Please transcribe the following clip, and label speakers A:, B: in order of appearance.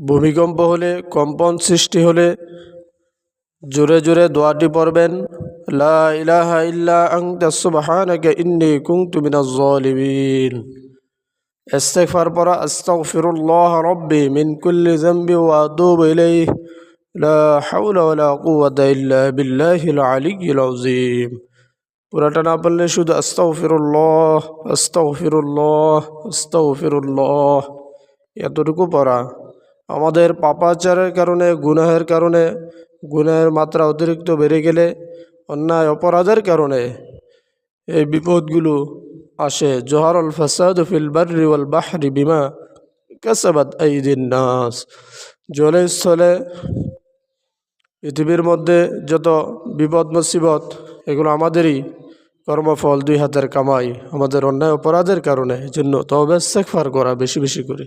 A: ভূমিকম্প হলে, কম্পন সৃষ্টি হলে জোরে জোরে দোয়াটি পড়বেন, লা ইলাহা ইল্লা আনতা সুবহানাকা ইন্নী কুনতু মিনাজ জালিমিন। ইস্তিগফার পড়া, আস্তাগফিরুল্লাহ রাব্বি মিন কুল্লি যামবি ওয়া আতুবু ইলাইহি, লা হাওলা ওয়ালা কুওয়াতা ইল্লা বিল্লাহিল আলিয়্যিল আযীম। পুরাটা না বললে শুধু আস্তাগফিরুল্লাহ আস্তাগফিরুল্লাহ আস্তাগফিরুল্লাহ এতটুকু পড়া। আমাদের পাপাচারের কারণে, গুনাহের কারণে, গুনাহের মাত্রা অতিরিক্ত বেড়ে গেলে, অন্যায় অপরাধের কারণে এই বিপদগুলো আসে। জহারুল ফাসাদু ফিল বাররি ওয়াল বাহরি বিমা কাসাবাত আইদিন নাস। জলে স্থলে পৃথিবীর মধ্যে যত বিপদ মুসিবত, এগুলো আমাদেরই কর্মফল, দুই হাতের কামাই, আমাদের অন্যায় অপরাধের কারণে। এই জন্য তওবা ইস্তিগফার করা বেশি বেশি করে।